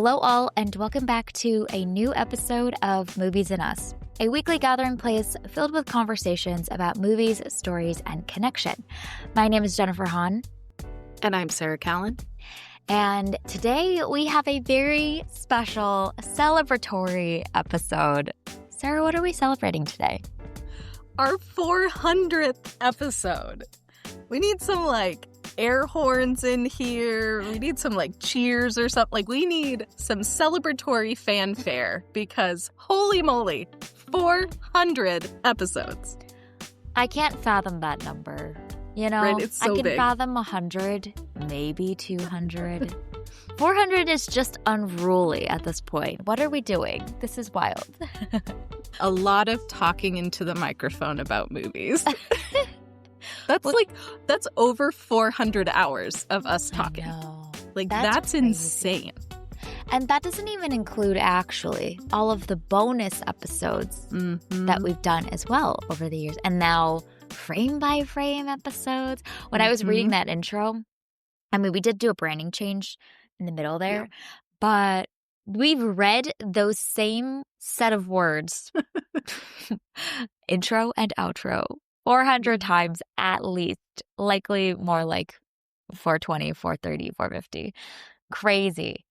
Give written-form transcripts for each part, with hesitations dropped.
Hello, all, and welcome back to a new episode of Movies and Us, a weekly gathering place filled with conversations about movies, stories, and connection. My name is Jennifer Hahn. And I'm Sarah Callan. And today we have a very special celebratory episode. Sarah, what are we celebrating today? Our 400th episode. We need some, air horns in here. We need some, cheers or something. We need some celebratory fanfare because, holy moly, 400 episodes. I can't fathom that number. You know, right, it's so I can big. fathom 100, maybe 200. 400 is just unruly at this point. What are we doing? This is wild. A lot of talking into the microphone about movies. That's over 400 hours of us talking. I know. That's insane. And that doesn't even include, actually, all of the bonus episodes that we've done as well over the years. And now frame-by-frame episodes. When I was reading that intro, I mean, we did do a branding change in the middle there, but we've read those same set of words, intro and outro, 400 times at least, likely more like 420, 430, 450. Crazy.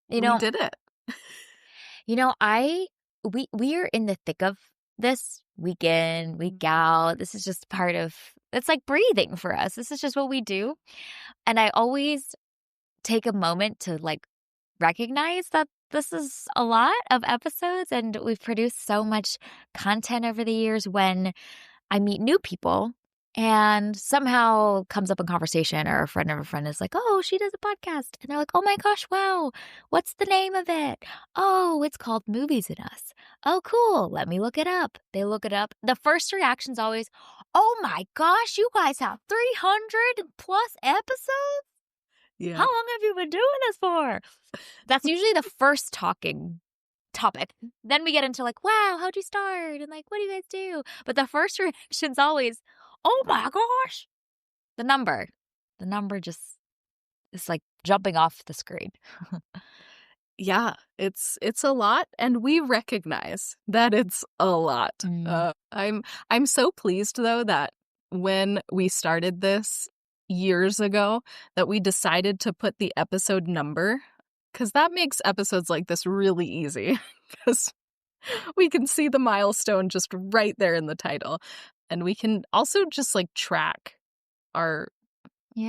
You know, we did it. You know, we are in the thick of this week in, week out. This is just part of, it's like breathing for us. This is just what we do. And I always take a moment to recognize that this is a lot of episodes and we've produced so much content over the years. When I meet new people and somehow comes up in conversation, or a friend of a friend is like, oh, she does a podcast. And they're like, oh my gosh, wow, what's the name of it? Oh, it's called Movies and Us. Oh, cool. Let me look it up. They look it up. The first reaction's always, oh my gosh, you guys have 300 plus episodes? Yeah. How long have you been doing this for? That's usually the first talking topic. Then we get into wow, how'd you start? And what do you guys do? But the first reaction's always, oh my gosh. The number just is jumping off the screen. Yeah, it's a lot, and we recognize that it's a lot. I'm so pleased though that when we started this years ago, that we decided to put the episode number, because that makes episodes like this really easy, because we can see the milestone just right there in the title, and we can also just track our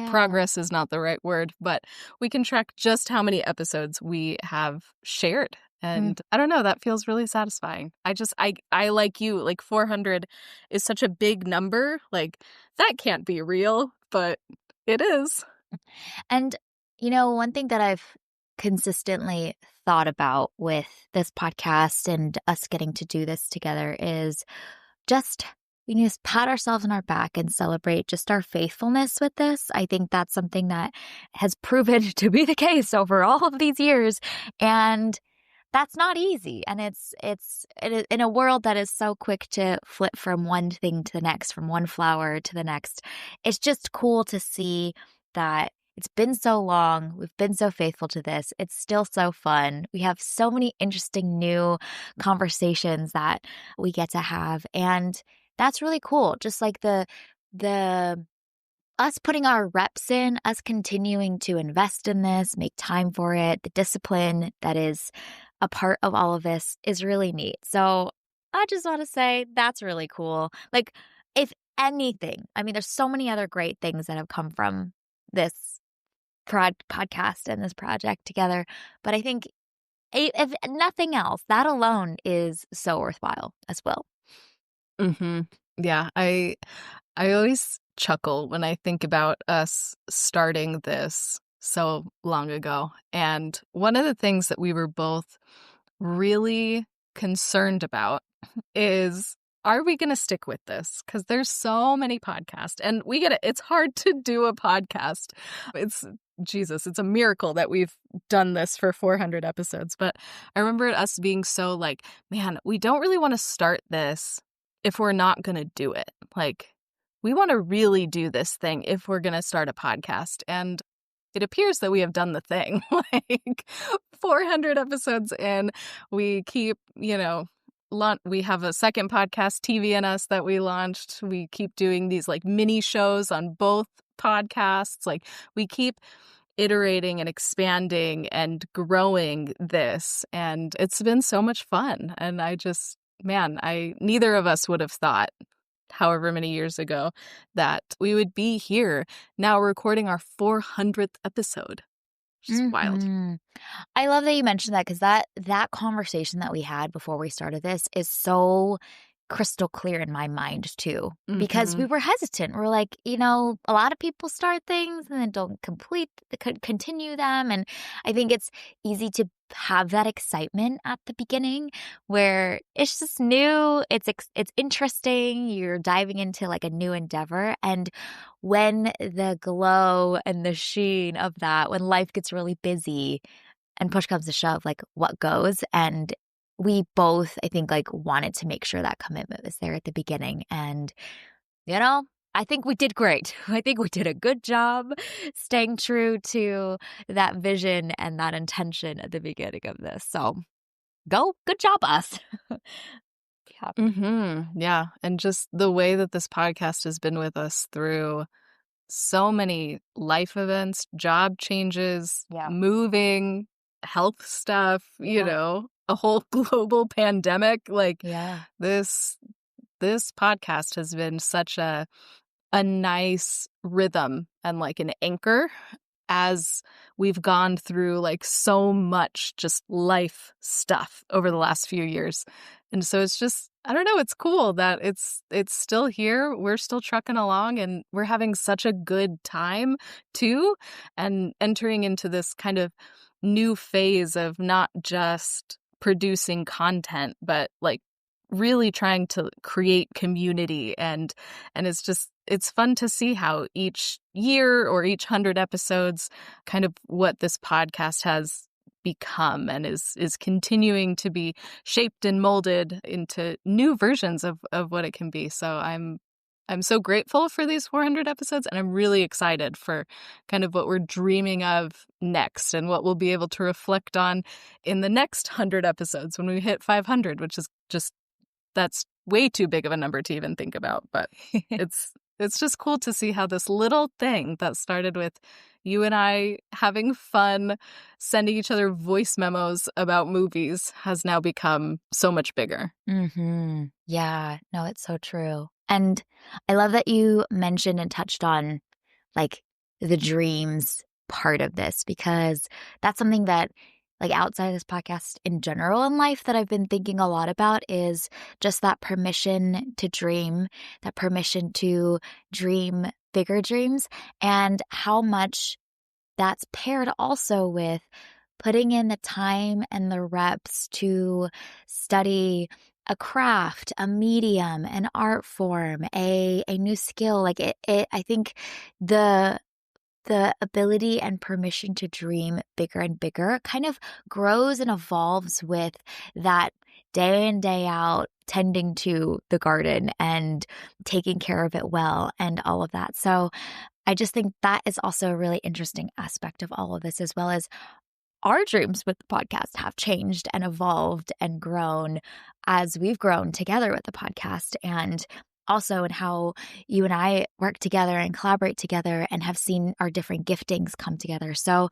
progress is not the right word, but we can track just how many episodes we have shared. And I don't know, that feels really satisfying. I like you, 400 is such a big number. That can't be real, but it is. And, one thing that I've consistently thought about with this podcast and us getting to do this together is we need to pat ourselves on our back and celebrate just our faithfulness with this. I think that's something that has proven to be the case over all of these years. And that's not easy. And it's in a world that is so quick to flip from one thing to the next, from one flower to the next. It's just cool to see that it's been so long. We've been so faithful to this. It's still so fun. We have so many interesting new conversations that we get to have. And that's really cool. Just the us putting our reps in, us continuing to invest in this, make time for it, the discipline that is a part of all of this is really neat. So I just want to say that's really cool. If anything, I mean, there's so many other great things that have come from this podcast and this project together. But I think if nothing else, that alone is so worthwhile as well. Yeah, I always chuckle when I think about us starting this so long ago. And one of the things that we were both really concerned about is, are we going to stick with this? Because there's so many podcasts, and we get it. It's hard to do a podcast. It's a miracle that we've done this for 400 episodes. But I remember us being so man, we don't really want to start this if we're not going to do it. We want to really do this thing if we're going to start a podcast. And it appears that we have done the thing. Like 400 episodes in, we keep, we have a second podcast, TV and Us, that we launched. We keep doing these like mini shows on both podcasts. Like we keep iterating and expanding and growing this. And it's been so much fun. And neither of us would have thought, however many years ago, that we would be here now recording our 400th episode. Which is wild. I love that you mentioned that, because that conversation that we had before we started this is so crystal clear in my mind too, because we were hesitant. We're like, a lot of people start things and then don't continue them. And I think it's easy to have that excitement at the beginning where it's just new. It's interesting. You're diving into like a new endeavor. And when the glow and the sheen of that, when life gets really busy and push comes to shove, like what goes? And we both, I think, like wanted to make sure that commitment was there at the beginning. And, I think we did great. I think we did a good job staying true to that vision and that intention at the beginning of this. So good job, us. Yeah. And just the way that this podcast has been with us through so many life events, job changes, moving, health stuff, a whole global pandemic. Like this podcast has been such a nice rhythm and like an anchor as we've gone through like so much just life stuff over the last few years. And so it's just, I don't know, it's cool that it's still here. We're still trucking along and we're having such a good time too, and entering into this kind of new phase of not just producing content, but like really trying to create community. And it's fun to see how each year or each 100 episodes, kind of what this podcast has become and is continuing to be shaped and molded into new versions of what it can be. So I'm so grateful for these 400 episodes, and I'm really excited for kind of what we're dreaming of next and what we'll be able to reflect on in the next 100 episodes when we hit 500, which is just, that's way too big of a number to even think about. But it's just cool to see how this little thing that started with you and I having fun, sending each other voice memos about movies, has now become so much bigger. Yeah, no, it's so true. And I love that you mentioned and touched on like the dreams part of this, because that's something that, like outside of this podcast in general in life, that I've been thinking a lot about, is just that permission to dream, that permission to dream bigger dreams, and how much that's paired also with putting in the time and the reps to study a craft, a medium, an art form, a new skill. Like I think the ability and permission to dream bigger and bigger kind of grows and evolves with that day in, day out, tending to the garden and taking care of it well and all of that. So I just think that is also a really interesting aspect of all of this, as well as our dreams with the podcast have changed and evolved and grown as we've grown together with the podcast, and also in how you and I work together and collaborate together and have seen our different giftings come together. So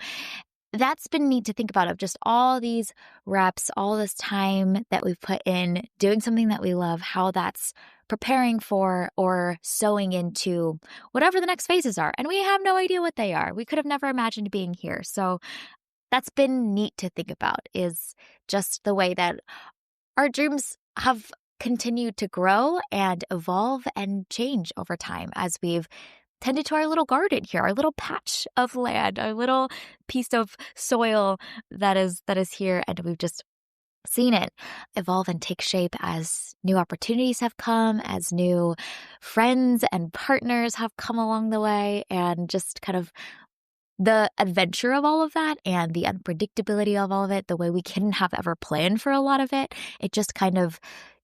that's been neat to think about, of just all these reps, all this time that we've put in doing something that we love, how that's preparing for or sowing into whatever the next phases are. And we have no idea what they are. We could have never imagined being here. So that's been neat to think about, is just the way that our dreams have continued to grow and evolve and change over time as we've tended to our little garden here, our little patch of land, our little piece of soil that is here. And we've just seen it evolve and take shape as new opportunities have come, as new friends and partners have come along the way, and just kind of the adventure of all of that and the unpredictability of all of it, the way we couldn't have ever planned for a lot of it, it just kind of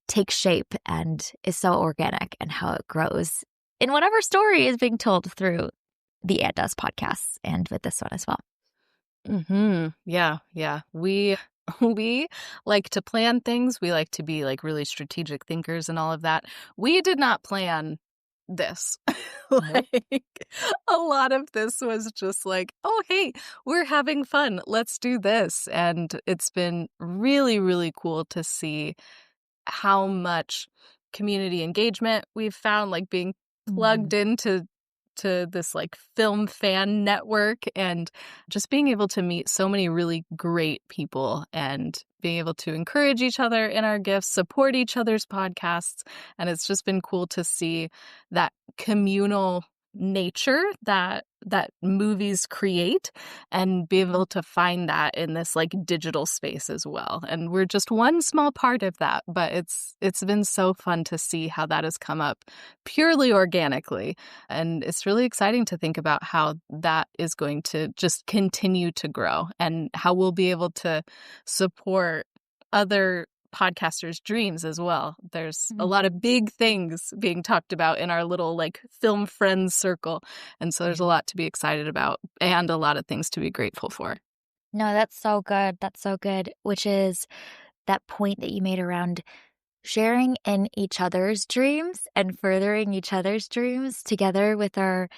takes shape and is so organic, and how it grows in whatever story is being told through the And Us podcasts and with this one as well. Yeah, yeah. We we like to plan things. We like to be like really strategic thinkers and all of that. We did not plan this. Nope. Like a lot of this was just like, "Oh, hey, we're having fun. Let's do this." And it's been really, really cool to see how much community engagement we've found, like, being Mhm. plugged into this, like, film fan network and just being able to meet so many really great people and being able to encourage each other in our gifts, support each other's podcasts, and it's just been cool to see that communal nature that movies create and be able to find that in this, like, digital space as well, and we're just one small part of that, but it's been so fun to see how that has come up purely organically, and it's really exciting to think about how that is going to just continue to grow and how we'll be able to support other podcasters' dreams as well. There's a lot of Mhm. big things being talked about in our little, like, film friends circle, and so there's a Yeah. lot to be excited about and a lot of things to be grateful for. No, that's so good. That's so good, which is that point that you made around sharing in each other's dreams and furthering each other's dreams together with our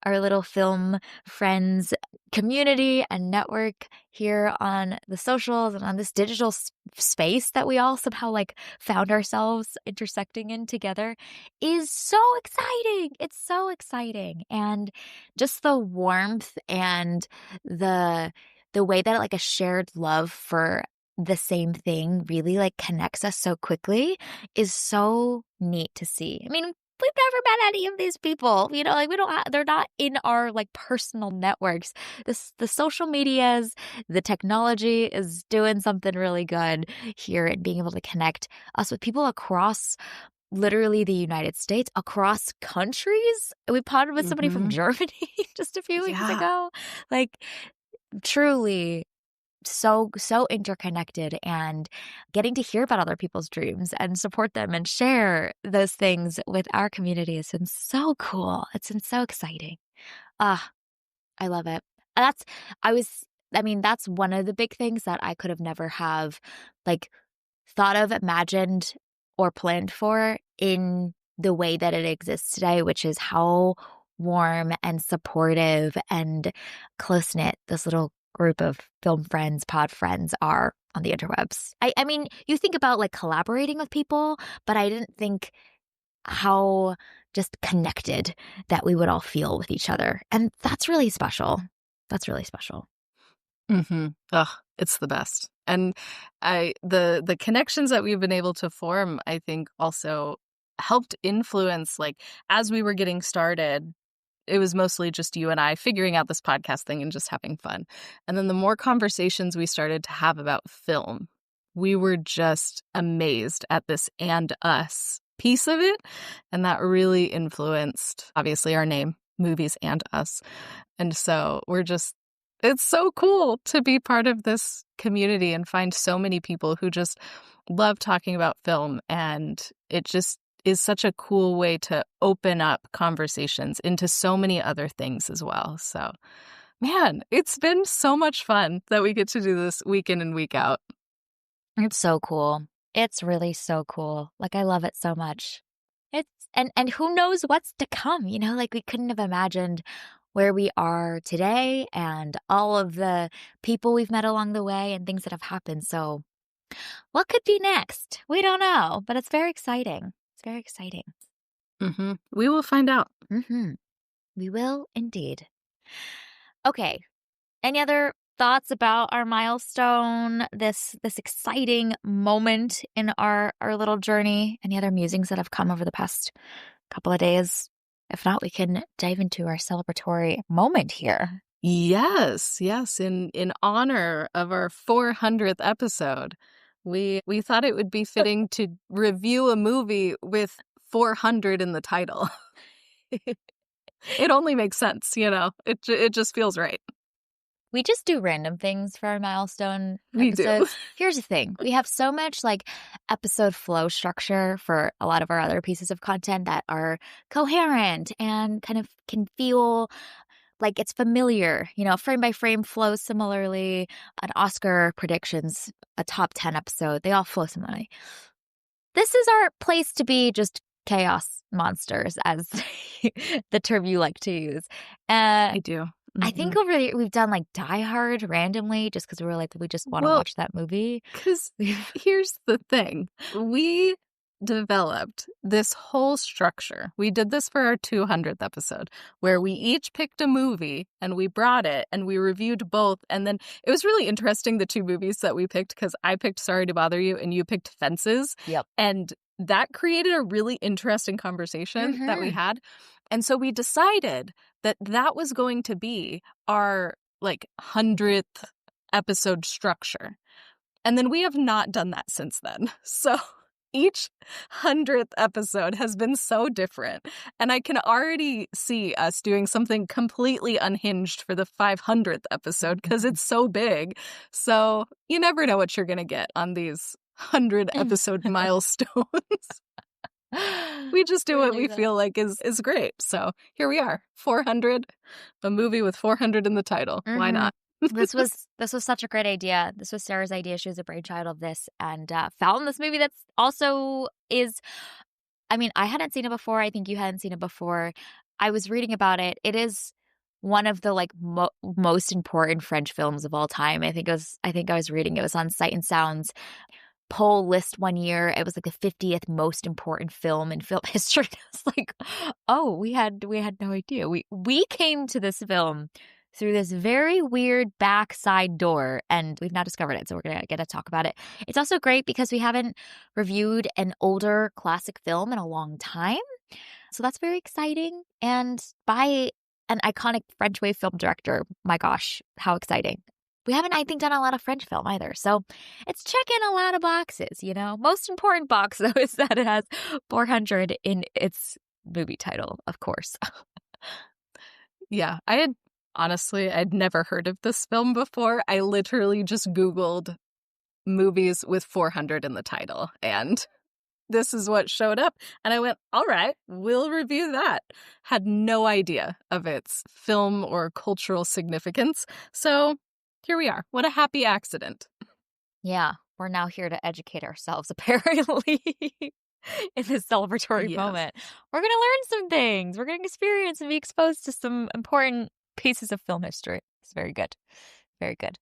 little film friends community and network here on the socials and on this digital space that we all somehow like found ourselves intersecting in together is so exciting. It's so exciting. And just the warmth and the the way that like a shared love for the same thing really like connects us so quickly is so neat to see. I mean, we've never met any of these people, like we don't they're not in our like personal networks. The social medias, the technology is doing something really good here and being able to connect us with people across literally the United States, across countries. We potted with somebody from Mhm. Germany just a few weeks Yeah. ago. Like truly so interconnected, and getting to hear about other people's dreams and support them and share those things with our community has been so cool. It's been so exciting. Ah, I love it. And I was I mean, that's one of the big things that I could have never have, like, thought of, imagined, or planned for in the way that it exists today, which is how warm and supportive and close-knit this little group of film friends, pod friends are on the interwebs. I mean, you think about, like, collaborating with people, but I didn't think how just connected that we would all feel with each other, and that's really special. That's really special. Mhm. Ugh, it's the best. And the connections that we've been able to form, I think, also helped influence, like, as we were getting started, it was mostly just you and I figuring out this podcast thing and just having fun. And then the more conversations we started to have about film, we were just amazed at this "and us" piece of it, and that really influenced, obviously, our name, Movies and Us. And so we're just it's so cool to be part of this community and find so many people who just love talking about film, and it just is such a cool way to open up conversations into so many other things as well. So, man, it's been so much fun that we get to do this week in and week out. It's so cool. It's really so cool. Like, I love it so much. It's and who knows what's to come, like, we couldn't have imagined where we are today and all of the people we've met along the way and things that have happened, so what could be next? We don't know, but it's very exciting. It's very exciting. We will find out. Mhm. We will indeed. Okay. Any other thoughts about our milestone, this exciting moment in our little journey? Any other musings that have come over the past couple of days? If not, we can dive into our celebratory moment here. Yes, yes, in honor of our 400th episode, we thought it would be fitting to review a movie with 400 in the title. It only makes sense, you know? It just feels right. We just do random things for our milestone We do. episodes. Here's the thing. We have so much like episode flow structure for a lot of our other pieces of content that are coherent and kind of can feel like, it's familiar, frame by frame flows similarly. An Oscar predictions, a top 10 episode, they all flow similarly. This is our place to be just chaos monsters, as the term you like to use. I do. I think over the we've done, like, Die Hard randomly just because we were like, we just wanna Well, watch that movie. because here's the thing. We developed this whole structure. We did this for our 200th episode, where we each picked a movie and we brought it and we reviewed both. And then it was really interesting, the two movies that we picked, because I picked Sorry to Bother You and you picked Fences. Yep. And that created a really interesting conversation that we Mhm. had. And so we decided that that was going to be our like 100th episode structure. And then we have not done that since then. So each 100th episode has been so different. And I can already see us doing something completely unhinged for the 500th episode because it's so big. So you never know what you're going to get on these 100 episode milestones. We just do what we feel like is great. So here we are, 400, a movie with 400 in the title. Why Mhm. not? This was such a great idea. This was Sarah's idea. She was a brainchild of this, and found this movie that's also is. I mean, I hadn't seen it before. I think you hadn't seen it before. I was reading about it. It is one of the like most important French films of all time. I think it was. I think I was reading it was on Sight and Sound's poll list one year. It was like the 50th most important film in film history. It's like, oh, we had no idea. We came to this film through this very weird backside door, and we've now discovered it. So we're gonna get to talk about it. It's also great because we haven't reviewed an older classic film in a long time. So that's very exciting. And by an iconic French wave film director, my gosh, how exciting. We haven't, I think, done a lot of French film either. So it's checking a lot of boxes, Most important box, though, is that it has 400 in its movie title, of course. Yeah, I'd never heard of this film before. I literally just Googled movies with 400 in the title, and this is what showed up. And I went, all right, we'll review that. Had no idea of its film or cultural significance. So here we are. What a happy accident. Yeah, we're now here to educate ourselves, apparently, in this celebratory Yes. moment. We're going to learn some things. We're going to experience and be exposed to some important pieces of film history. It's very good. Very good.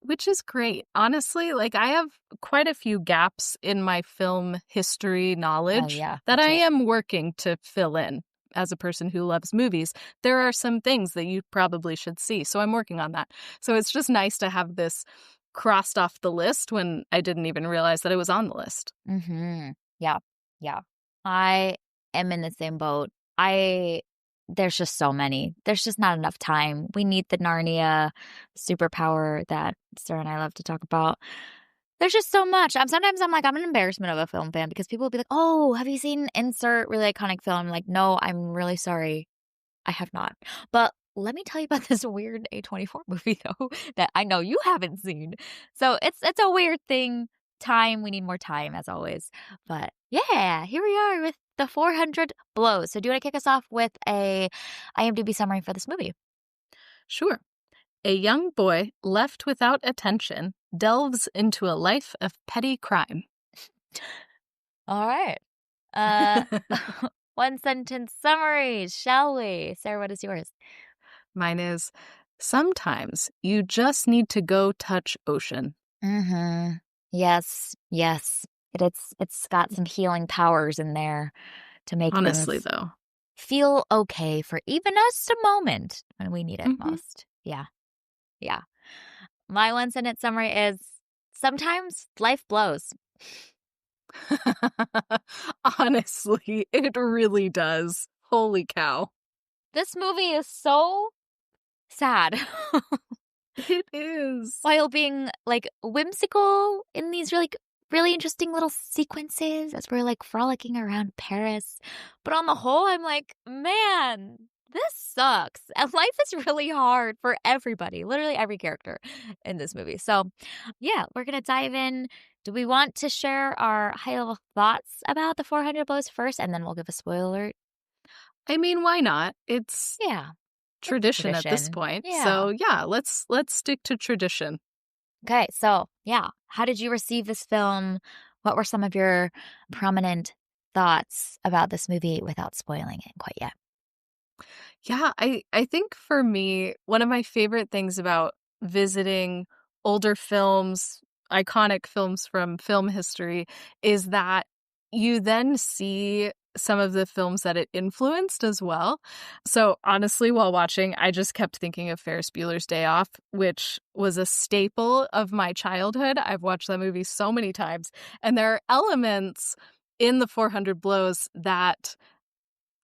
Which is great. Honestly, like I have quite a few gaps in my film history Oh, knowledge yeah, me that I too. am working to fill in. As a person who loves movies, there are some things that you probably should see. So I'm working on that. So it's just nice to have this crossed off the list when I didn't even realize that it was on the list. Mhm. Yeah. Yeah. I am in the same boat. There's just so many. There's just not enough time. We need the Narnia superpower that Sarah and I love to talk about. There's just so much. Sometimes I'm like, I'm an embarrassment of a film fan because people will be like, "Oh, have you seen insert really iconic film?" I'm like, "No, I'm really sorry. I have not." But let me tell you about this weird A24 movie though that I know you haven't seen. So it's a weird thing. Time, we need more time as always. But yeah, here we are with the 400 blows. So do you want to kick us off with a IMDb summary for this movie? Sure. A young boy left without attention delves into a life of petty crime. All right. Uh one sentence summaries, shall we? Sarah, what is yours? Mine is, sometimes you just need to go touch ocean. Mhm. Yes, yes. It's got some healing powers in there to make Honestly, things though. feel okay for even us a moment when we need it Mhm. most. Yeah. Yeah. My one sentence summary is sometimes life blows. Honestly, it really does. Holy cow. This movie is so sad It is. while being like whimsical in these really interesting little sequences as we're like frolicking around Paris. But on the whole, I'm like, man, this sucks. And life is really hard for everybody, literally every character in this movie. So, yeah, we're going to dive in. Do we want to share our high level thoughts about the 400 blows first? And then we'll give a spoiler alert? I mean, why not? It's Yeah. It's tradition at this tradition. point. Yeah. So yeah, let's stick to tradition. Okay, so yeah, how did you receive this film? What were some of your prominent thoughts about this movie without spoiling it quite yet? Yeah, I think for me, one of my favorite things about visiting older films, iconic films from film history, is that you then see some of the films that it influenced as well. So honestly, while watching, I just kept thinking of Ferris Bueller's Day Off, which was a staple of my childhood. I've watched that movie so many times, and there are elements in the 400 Blows that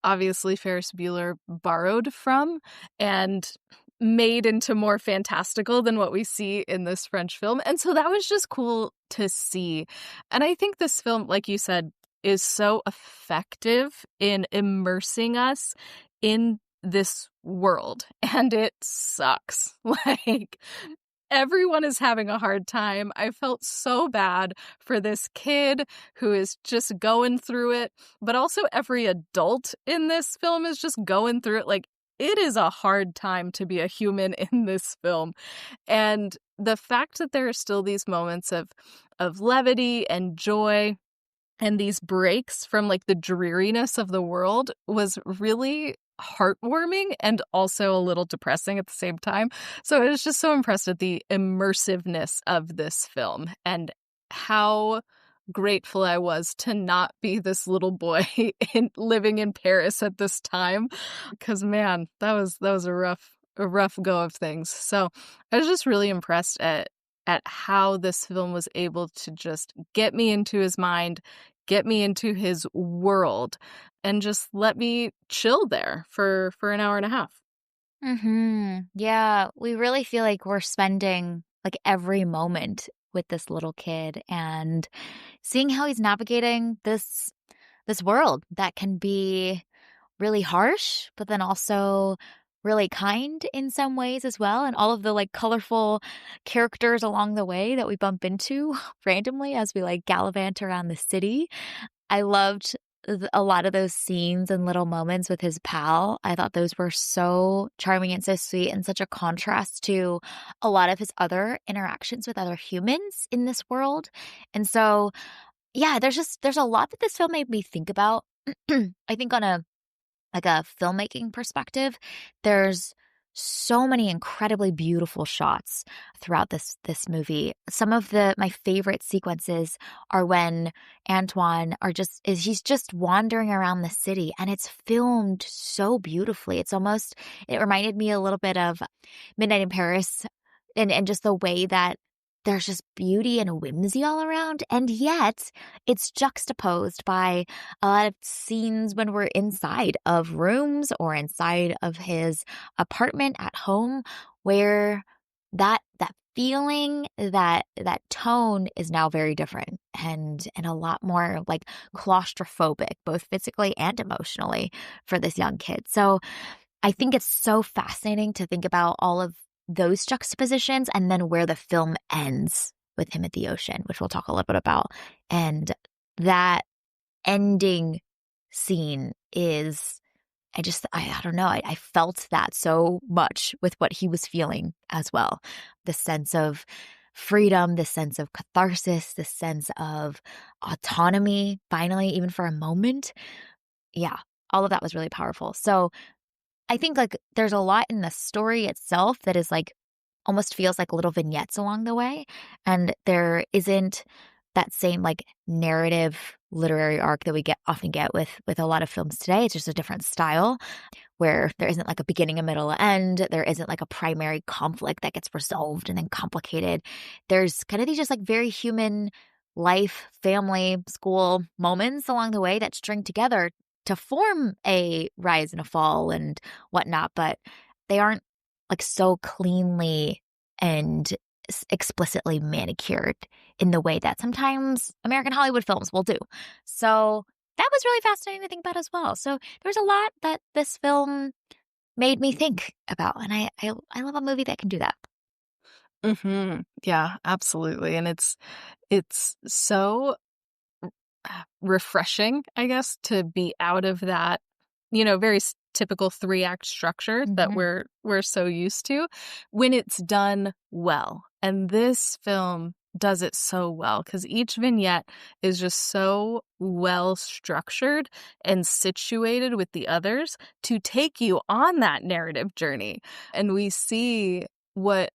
obviously Ferris Bueller borrowed from and made into more fantastical than what we see in this French film. And so that was just cool to see. And I think this film, like you said, is so effective in immersing us in this world. And it sucks. Like, everyone is having a hard time. I felt so bad for this kid who is just going through it, but also every adult in this film is just going through it. Like, it is a hard time to be a human in this film. And the fact that there are still these moments of levity and joy and these breaks from, like, the dreariness of the world was really heartwarming and also a little depressing at the same time. So I was just so impressed at the immersiveness of this film and how grateful I was to not be this little boy living in Paris at this time. Because man, that was a rough go of things. So I was just really impressed at how this film was able to just get me into his mind, get me into his world, and just let me chill there for an hour and a half. Yeah, we really feel like we're spending like every moment with this little kid and seeing how he's navigating this world that can be really harsh, but then also really kind in some ways as well. And all of the like colorful characters along the way that we bump into randomly as we like gallivant around the city. I loved a lot of those scenes and little moments with his pal. I thought those were so charming and so sweet and such a contrast to a lot of his other interactions with other humans in this world. And so, yeah, there's a lot that this film made me think about. I think on a filmmaking perspective, there's so many incredibly beautiful shots throughout this movie. Some of the my favorite sequences are when he's just wandering around the city and it's filmed so beautifully. It reminded me a little bit of Midnight in Paris and just the way that there's just beauty and whimsy all around. And yet it's juxtaposed by a lot of scenes when we're inside of rooms or inside of his apartment at home where that feeling, that tone is now very different and a lot more like claustrophobic, both physically and emotionally for this young kid. So I think it's so fascinating to think about all of those juxtapositions and then where the film ends with him at the ocean, which we'll talk a little bit about. And that ending scene is, I don't know, I felt that so much with what he was feeling as well. The sense of freedom, the sense of catharsis, the sense of autonomy, finally, even for a moment. Yeah, all of that was really powerful. So I think, like, there's a lot in the story itself that is, like, almost feels like little vignettes along the way, and there isn't that same, like, narrative literary arc that we often get with a lot of films today. It's just a different style where there isn't, like, a beginning, a middle, a end. There isn't, like, a primary conflict that gets resolved and then complicated. There's kind of these just, like, very human life, family, school moments along the way that string together to form a rise and a fall and whatnot, but they aren't like so cleanly and explicitly manicured in the way that sometimes American Hollywood films will do. So that was really fascinating to think about as well. So there's a lot that this film made me think about, and I love a movie that can do that. Yeah, absolutely. And it's so refreshing, I guess, to be out of that, very typical 3-act structure that Mhm. we're so used to when it's done well. And this film does it so well because each vignette is just so well structured and situated with the others to take you on that narrative journey. And we see what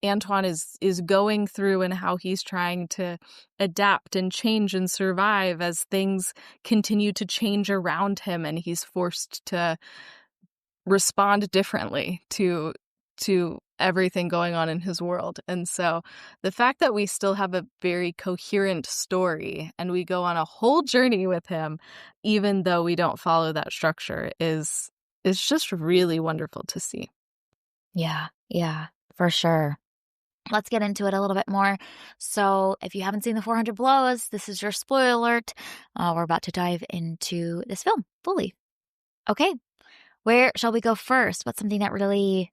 Antoine is going through and how he's trying to adapt and change and survive as things continue to change around him, and he's forced to respond differently to everything going on in his world. And so the fact that we still have a very coherent story and we go on a whole journey with him even though we don't follow that structure is just really wonderful to see. Yeah, yeah, for sure. Let's get into it a little bit more. So, if you haven't seen The 400 Blows, this is your spoiler alert. We're about to dive into this film fully. Okay, where shall we go first? What's something that really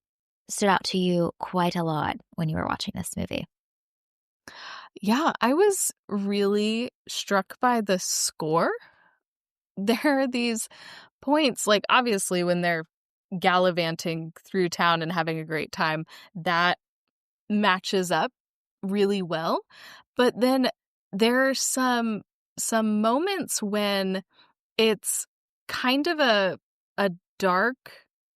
stood out to you quite a lot when you were watching this movie? Yeah, I was really struck by the score. There are these points, like, obviously, when they're gallivanting through town and having a great time, that matches up really well, but then there are some moments when it's kind of a dark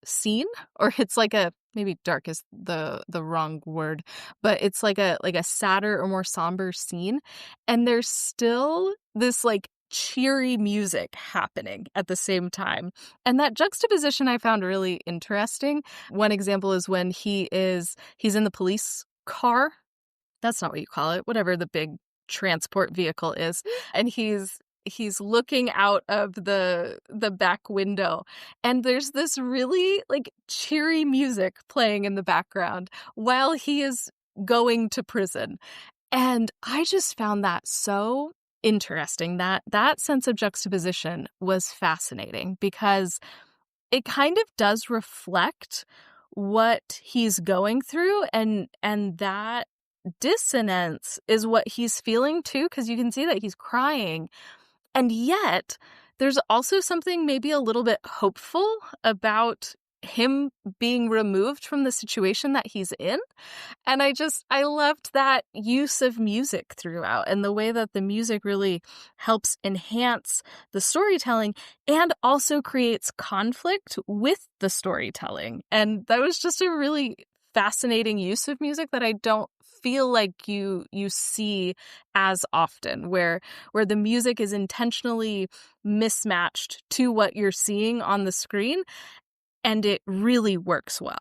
scene, or it's like a maybe dark is the wrong word, but it's like a sadder or more somber scene, and there's still this, like, cheery music happening at the same time, and that juxtaposition I found really interesting. One example is when he's in the police car. That's not what you call it, whatever the big transport vehicle is, and he's looking out of the back window, and there's this really, like, cheery music playing in the background while he is going to prison, and I just found that so interesting. That sense of juxtaposition was fascinating because it kind of does reflect what he's going through, and that dissonance is what he's feeling too, because you can see that he's crying, and yet there's also something maybe a little bit hopeful about him being removed from the situation that he's in. And I loved that use of music throughout and the way that the music really helps enhance the storytelling and also creates conflict with the storytelling. And that was just a really fascinating use of music that I don't feel like you see as often, where the music is intentionally mismatched to what you're seeing on the screen, and it really works well.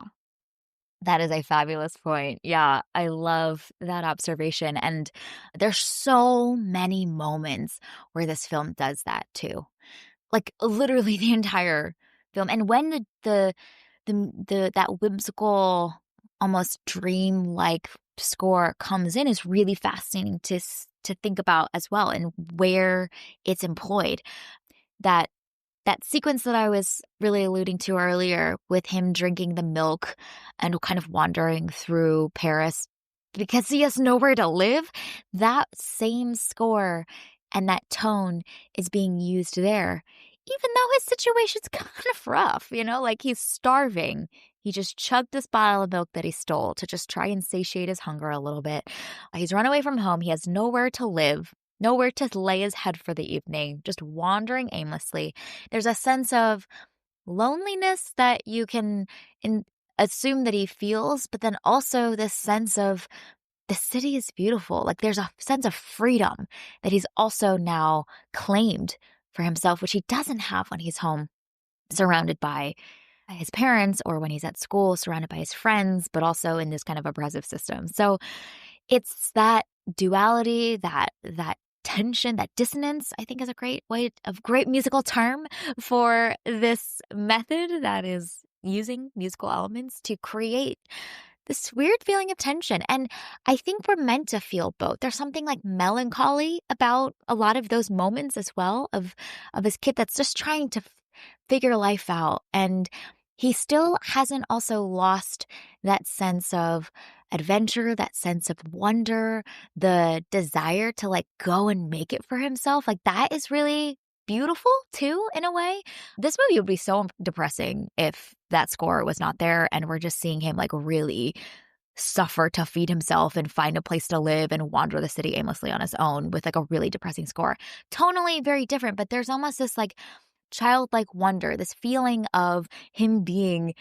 That is a fabulous point. Yeah, I love that observation. And there's so many moments where this film does that too. Like literally the entire film. And when that whimsical, almost dream-like score comes in is really fascinating to think about as well and where it's employed. That that sequence that I was really alluding to earlier with him drinking the milk and kind of wandering through Paris because he has nowhere to live, that same score and that tone is being used there. Even though his situation's kind of rough, like he's starving. He just chugged this bottle of milk that he stole to just try and satiate his hunger a little bit. He's run away from home. He has nowhere to live, nowhere to lay his head for the evening, just wandering aimlessly. There's a sense of loneliness that you can assume that he feels, but then also this sense of the city is beautiful. Like there's a sense of freedom that he's also now claimed for himself, which he doesn't have when he's home, surrounded by his parents, or when he's at school, surrounded by his friends, but also in this kind of oppressive system. So it's that duality, that tension, that dissonance, I think is a great musical term for this method that is using musical elements to create this weird feeling of tension. And I think we're meant to feel both. There's something like melancholy about a lot of those moments as well of this kid that's just trying to figure life out. And he still hasn't also lost that sense of adventure, that sense of wonder, the desire to like go and make it for himself. Like that is really beautiful too, in a way. This movie would be so depressing if that score was not there and we're just seeing him like really suffer to feed himself and find a place to live and wander the city aimlessly on his own with like a really depressing score. Tonally very different, but there's almost this like childlike wonder, this feeling of him being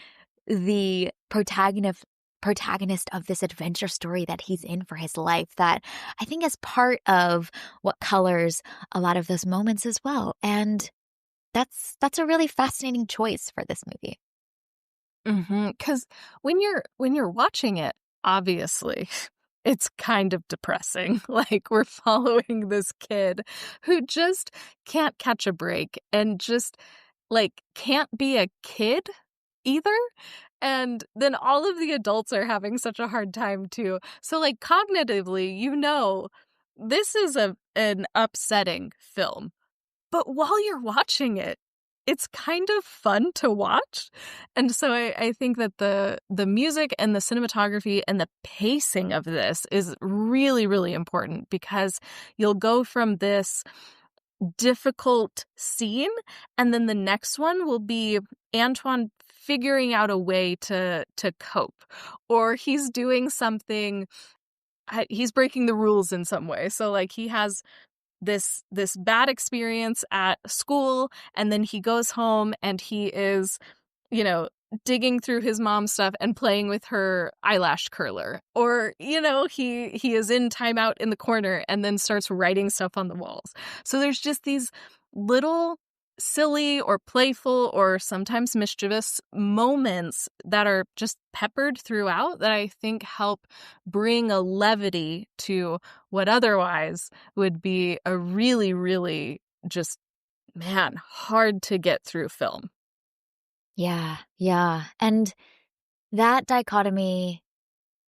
the protagonist of this adventure story that he's in for his life that I think is part of what colors a lot of those moments as well. And that's a really fascinating choice for this movie. Because when you're watching it, obviously, it's kind of depressing. Like, we're following this kid who just can't catch a break and just, like, can't be a kid either. And then all of the adults are having such a hard time too. So, like, cognitively, this is an upsetting film. But while you're watching it, it's kind of fun to watch. And so I think that the music and the cinematography and the pacing of this is really, really important because you'll go from this difficult scene, and then the next one will be Antoine figuring out a way to cope, or he's doing something, he's breaking the rules in some way. So like he has this bad experience at school, and then he goes home and he is, you know, digging through his mom's stuff and playing with her eyelash curler. Or, he is in timeout in the corner and then starts writing stuff on the walls. So there's just these little silly or playful or sometimes mischievous moments that are just peppered throughout that I think help bring a levity to what otherwise would be a really, really just, man, hard to get through film. Yeah, yeah. And that dichotomy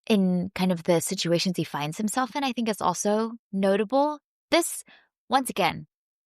in kind of the situations he finds himself in, I think is also notable. This, once again,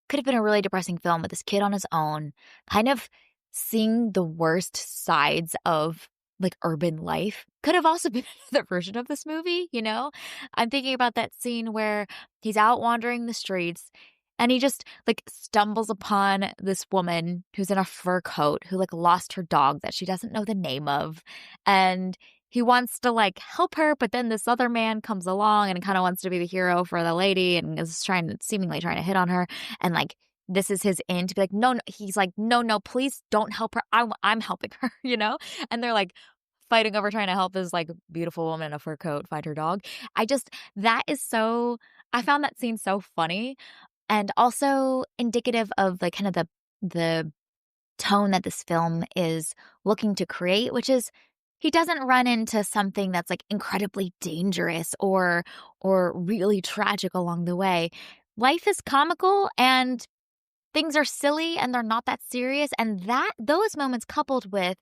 could have been a really depressing film with this kid on his own, kind of seeing the worst sides of like urban life. Could have also been another version of this movie, you know? I'm thinking about that scene where he's out wandering the streets and he just like stumbles upon this woman who's in a fur coat who like lost her dog that she doesn't know the name of. And he wants to like help her, but then this other man comes along and kind of wants to be the hero for the lady and is seemingly trying to hit on her. And like, this is his in to be like, no, no. He's like, no, please don't help her. I'm helping her, you know? And they're like fighting over trying to help this like beautiful woman in a fur coat find her dog. That is so, I found that scene so funny and also indicative of like kind of the tone that this film is looking to create, which is he doesn't run into something that's like incredibly dangerous or really tragic along the way. Life is comical and things are silly and they're not that serious, and that those moments coupled with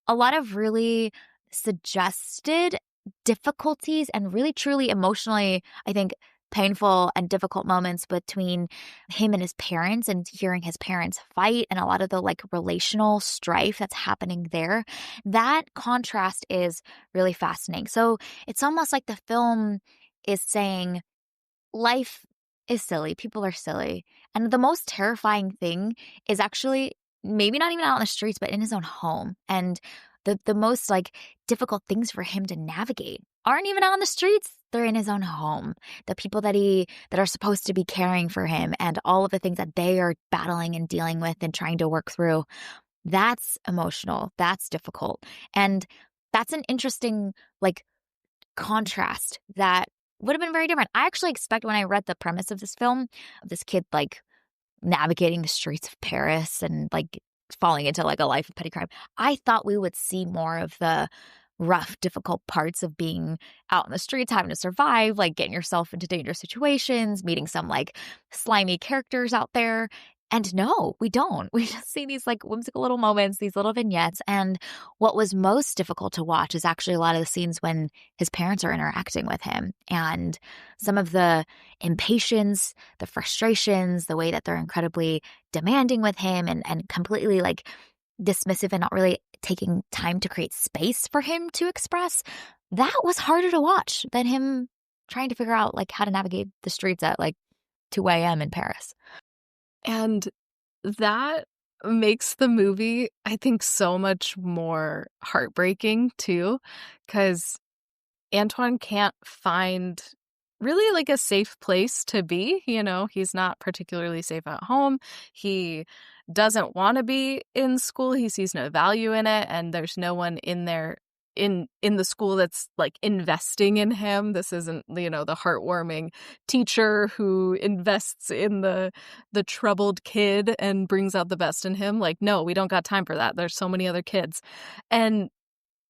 a lot of really suggested difficulties and really truly emotionally, I think, painful and difficult moments between him and his parents and hearing his parents fight and a lot of the like relational strife that's happening there. That contrast is really fascinating. So it's almost like the film is saying life is silly. People are silly. And the most terrifying thing is actually maybe not even out on the streets, but in his own home. And the most like difficult things for him to navigate aren't even out on the streets. They're in his own home. The people that are supposed to be caring for him and all of the things that they are battling and dealing with and trying to work through. That's emotional. That's difficult. And that's an interesting like contrast that would have been very different. I actually expect when I read the premise of this film, of this kid like navigating the streets of Paris and like falling into like a life of petty crime, I thought we would see more of the rough, difficult parts of being out in the streets, having to survive, like getting yourself into dangerous situations, meeting some like slimy characters out there. And no, we don't. We just see these like whimsical little moments, these little vignettes. And what was most difficult to watch is actually a lot of the scenes when his parents are interacting with him and some of the impatience, the frustrations, the way that they're incredibly demanding with him and completely like dismissive and not really taking time to create space for him to express. That was harder to watch than him trying to figure out like how to navigate the streets at like 2 a.m. in Paris. And that makes the movie, I think, so much more heartbreaking too, because Antoine can't find really like a safe place to be. He's not particularly safe at home. He doesn't want to be in school. He sees no value in it, and there's no one in there in the school that's like investing in him. This isn't, the heartwarming teacher who invests in the troubled kid and brings out the best in him. Like, no, we don't got time for that. There's so many other kids. And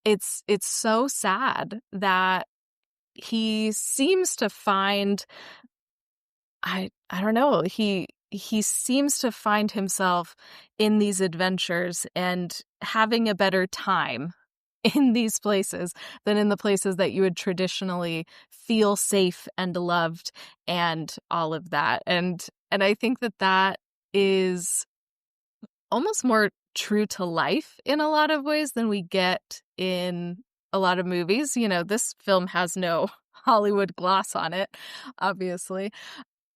it's so sad that he seems to find, I don't know, he seems to find himself in these adventures and having a better time in these places than in the places that you would traditionally feel safe and loved and all of that. And I think that is almost more true to life in a lot of ways than we get in a lot of movies. This film has no Hollywood gloss on it, obviously.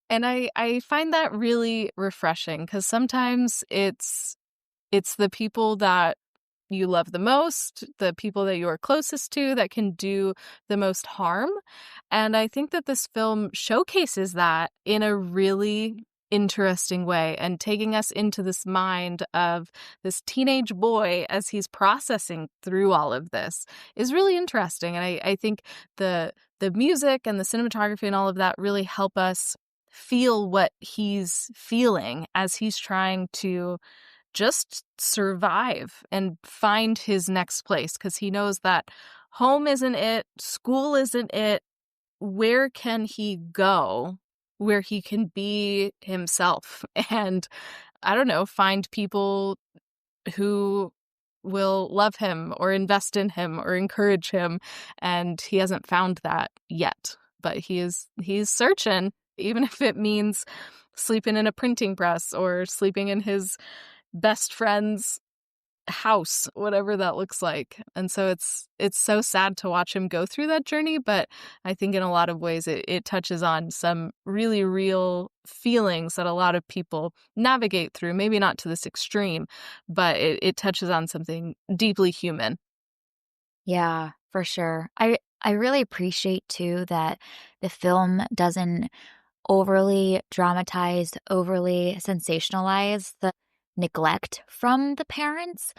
And I find that really refreshing, because sometimes it's the people that you love the most, the people that you are closest to, that can do the most harm. And I think that this film showcases that in a really interesting way, and taking us into this mind of this teenage boy as he's processing through all of this is really interesting. And I think the music and the cinematography and all of that really help us feel what he's feeling as he's trying to just survive and find his next place, because he knows that home isn't it, school isn't it. Where can he go where he can be himself and, I don't know, find people who will love him or invest in him or encourage him? And he hasn't found that yet, but he's searching, even if it means sleeping in a printing press or sleeping in his best friend's house, whatever that looks like. And so it's so sad to watch him go through that journey, but I think in a lot of ways it touches on some really real feelings that a lot of people navigate through, maybe not to this extreme, but it touches on something deeply human. Yeah, for sure. I really appreciate too that the film doesn't overly dramatize, overly sensationalize the neglect from the parents.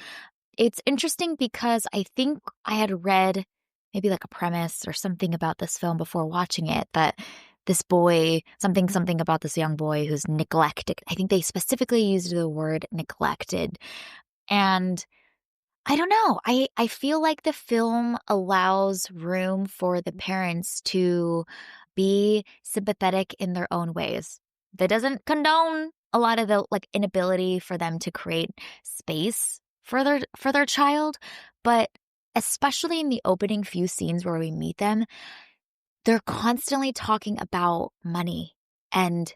It's interesting because I think I had read maybe like a premise or something about this film before watching it, that this boy, something about this young boy who's neglected. I think they specifically used the word neglected. And I don't know. I feel like the film allows room for the parents to be sympathetic in their own ways. That doesn't condone a lot of the like inability for them to create space for their child, but especially in the opening few scenes where we meet them, they're constantly talking about money and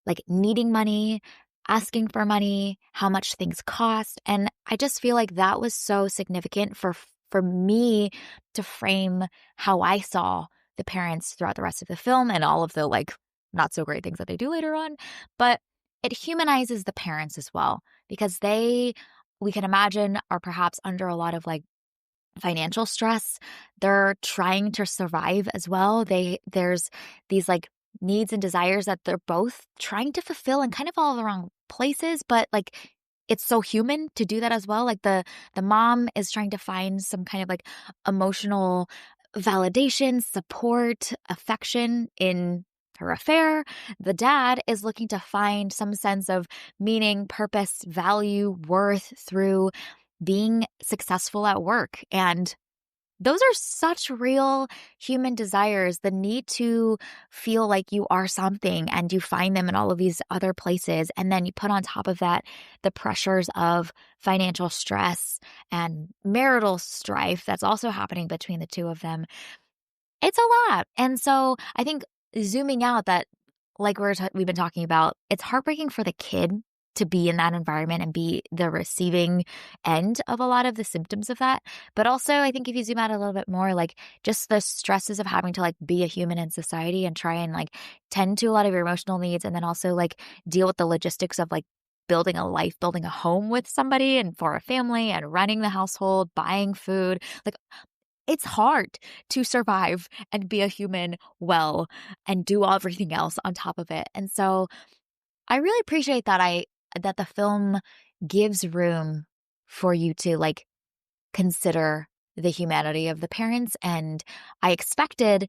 like needing money, asking for money, how much things cost. And I just feel like that was so significant for me to frame how I saw the parents throughout the rest of the film and all of the like not so great things that they do later on. But it humanizes the parents as well, because we can imagine, are perhaps under a lot of like financial stress. They're trying to survive as well. There's these like needs and desires that they're both trying to fulfill in kind of all the wrong places, but like it's so human to do that as well. Like the mom is trying to find some kind of like emotional validation, support, affection in her affair. The dad is looking to find some sense of meaning, purpose, value, worth through being successful at work. And those are such real human desires, the need to feel like you are something, and you find them in all of these other places. And then you put on top of that the pressures of financial stress and marital strife that's also happening between the two of them. It's a lot. And so I think zooming out, that like we've been talking about, it's heartbreaking for the kid to be in that environment and be the receiving end of a lot of the symptoms of that. But also, I think if you zoom out a little bit more, like just the stresses of having to like be a human in society and try and like tend to a lot of your emotional needs, and then also like deal with the logistics of like building a life, building a home with somebody and for a family and running the household, buying food. Like, it's hard to survive and be a human well and do everything else on top of it. And so I really appreciate that the film gives room for you to like consider the humanity of the parents. And I expected,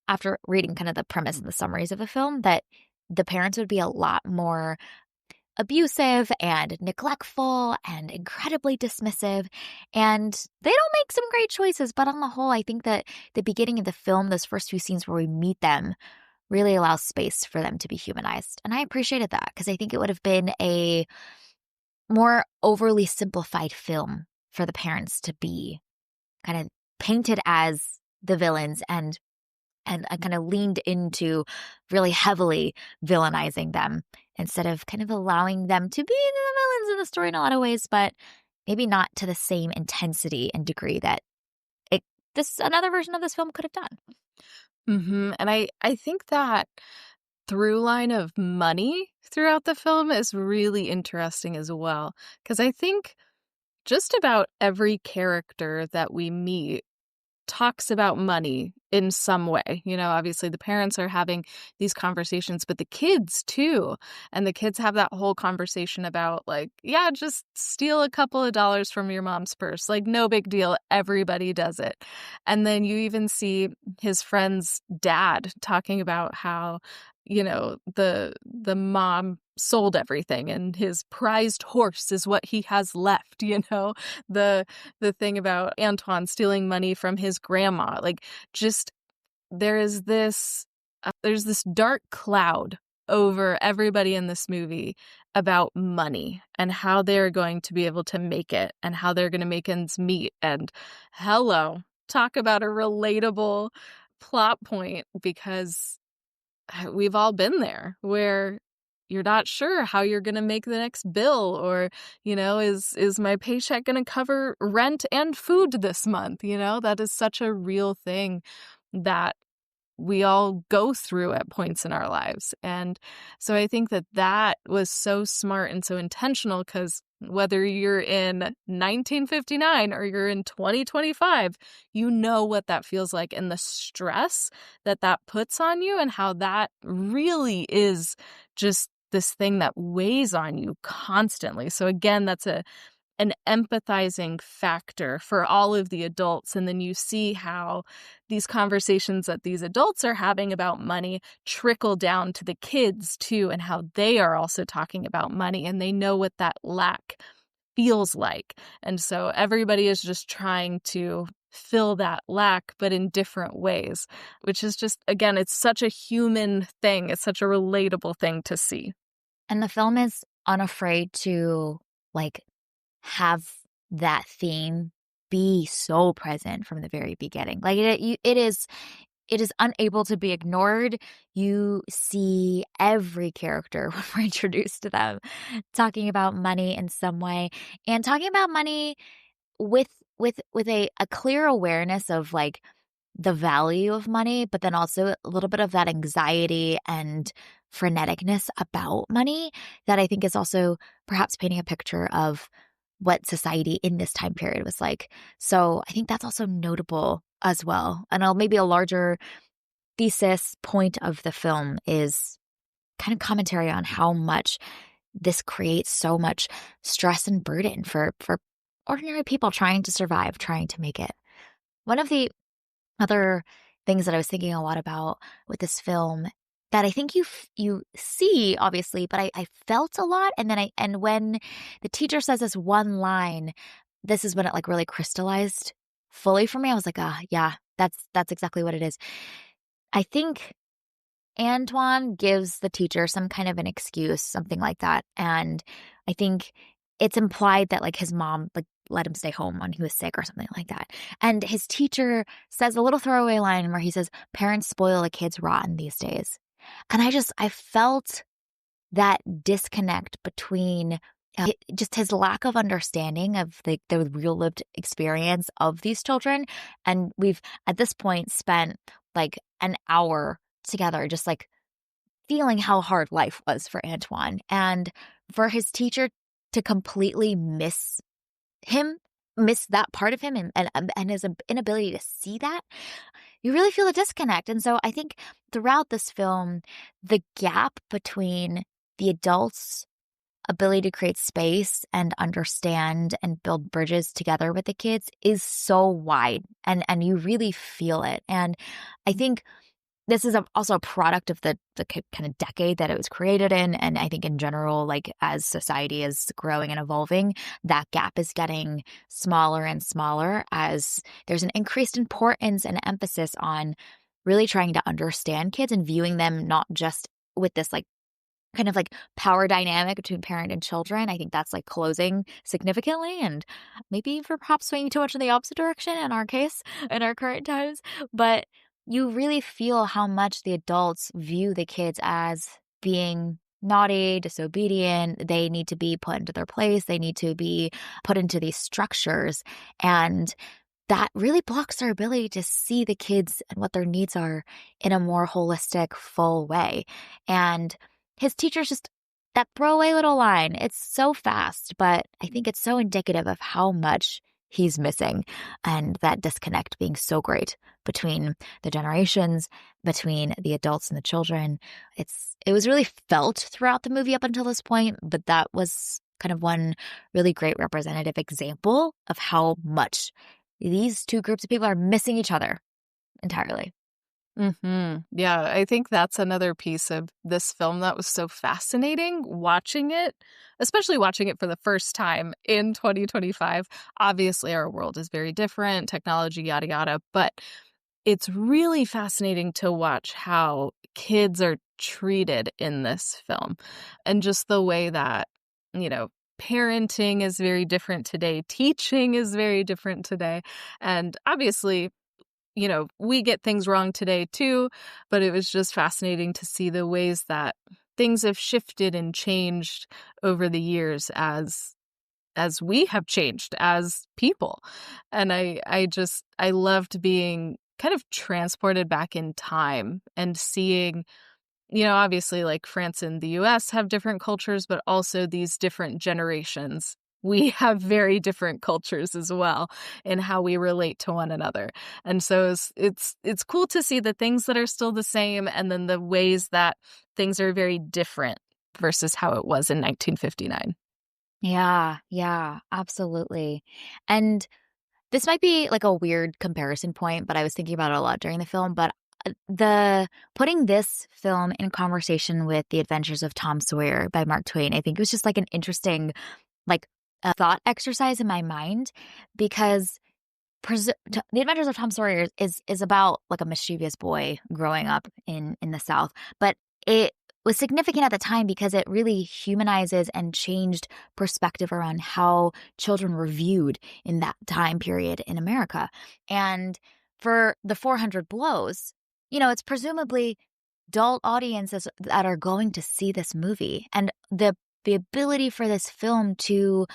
after reading kind of the premise and the summaries of the film, that the parents would be a lot more abusive and neglectful and incredibly dismissive. And they don't make some great choices, but on the whole, I think that the beginning of the film, those first few scenes where we meet them, really allows space for them to be humanized. And I appreciated that because I think it would have been a more overly simplified film for the parents to be kind of painted as the villains, and I kind of leaned into really heavily villainizing them instead of kind of allowing them to be the villains in the story in a lot of ways, but maybe not to the same intensity and degree that another version of this film could have done. And I think that through line of money throughout the film is really interesting as well, because I think just about every character that we meet talks about money in some way. Obviously the parents are having these conversations, but the kids too. And the kids have that whole conversation about like, yeah, just steal a couple of dollars from your mom's purse. Like, no big deal. Everybody does it. And then you even see his friend's dad talking about how, the mom sold everything and his prized horse is what he has left, the thing about Antoine stealing money from his grandma. Like, just there's this dark cloud over everybody in this movie about money and how they're going to be able to make it and how they're going to make ends meet. And hello, talk about a relatable plot point, because we've all been there where you're not sure how you're going to make the next bill, or, is my paycheck going to cover rent and food this month? That is such a real thing that we all go through at points in our lives. And so I think that that was so smart and so intentional, because whether you're in 1959 or you're in 2025, you know what that feels like and the stress that that puts on you, and how that really is just this thing that weighs on you constantly. So again, that's an empathizing factor for all of the adults. And then you see how these conversations that these adults are having about money trickle down to the kids too, and how they are also talking about money and they know what that lack feels like. And so everybody is just trying to fill that lack, but in different ways, which is just, again, it's such a human thing. It's such a relatable thing to see. And the film is unafraid to like have that theme be so present from the very beginning. Like it is unable to be ignored. You see every character when we're introduced to them talking about money in some way, and talking about money with a clear awareness of like the value of money, but then also a little bit of that anxiety and freneticness about money that I think is also perhaps painting a picture of what society in this time period was like. So I think that's also notable as well. And maybe a larger thesis point of the film is kind of commentary on how much this creates so much stress and burden for ordinary people trying to survive, trying to make it. One of the other things that I was thinking a lot about with this film that I think you see, obviously, but I felt a lot. And then and when the teacher says this one line, this is when it like really crystallized fully for me. I was like, yeah, that's exactly what it is. I think Antoine gives the teacher some kind of an excuse, something like that. And I think it's implied that like his mom like let him stay home when he was sick or something like that. And his teacher says a little throwaway line where he says, "Parents spoil the kids rotten these days." And I felt that disconnect between just his lack of understanding of the real lived experience of these children. And we've at this point spent like an hour together just like feeling how hard life was for Antoine. And for his teacher to completely miss him, miss that part of him, and his inability to see that, you really feel a disconnect. And so I think throughout this film, the gap between the adults' ability to create space and understand and build bridges together with the kids is so wide, and you really feel it. And I think this is also a product of the kind of decade that it was created in. And I think in general, like as society is growing and evolving, that gap is getting smaller and smaller as there's an increased importance and emphasis on really trying to understand kids and viewing them not just with this like kind of like power dynamic between parent and children. I think that's like closing significantly and maybe perhaps swinging too much in the opposite direction in our case, in our current times. But you really feel how much the adults view the kids as being naughty, disobedient. They need to be put into their place. They need to be put into these structures. And that really blocks their ability to see the kids and what their needs are in a more holistic, full way. And his teacher's just that throwaway little line. It's so fast, but I think it's so indicative of how much he's missing and that disconnect being so great between the generations, between the adults and the children. It was really felt throughout the movie up until this point, but that was kind of one really great representative example of how much these two groups of people are missing each other entirely. Yeah, I think that's another piece of this film that was so fascinating watching it, especially watching it for the first time in 2025. Obviously, our world is very different, technology, yada, yada, but it's really fascinating to watch how kids are treated in this film and just the way that, you know, parenting is very different today, teaching is very different today. And obviously, we get things wrong today too, but it was just fascinating to see the ways that things have shifted and changed over the years as we have changed as people. And I loved being kind of transported back in time and seeing, obviously like France and the US have different cultures, but also these different generations. We have very different cultures as well in how we relate to one another. And so it's cool to see the things that are still the same and then the ways that things are very different versus how it was in 1959. Yeah, absolutely. And this might be like a weird comparison point, but I was thinking about it a lot during the film. But the putting this film in conversation with The Adventures of Tom Sawyer by Mark Twain, I think it was just like an interesting like a thought exercise in my mind because The Adventures of Tom Sawyer is about like a mischievous boy growing up in the South, but it was significant at the time because it really humanizes and changed perspective around how children were viewed in that time period in America. And for the 400 Blows, it's presumably adult audiences that are going to see this movie, and the ability for this film to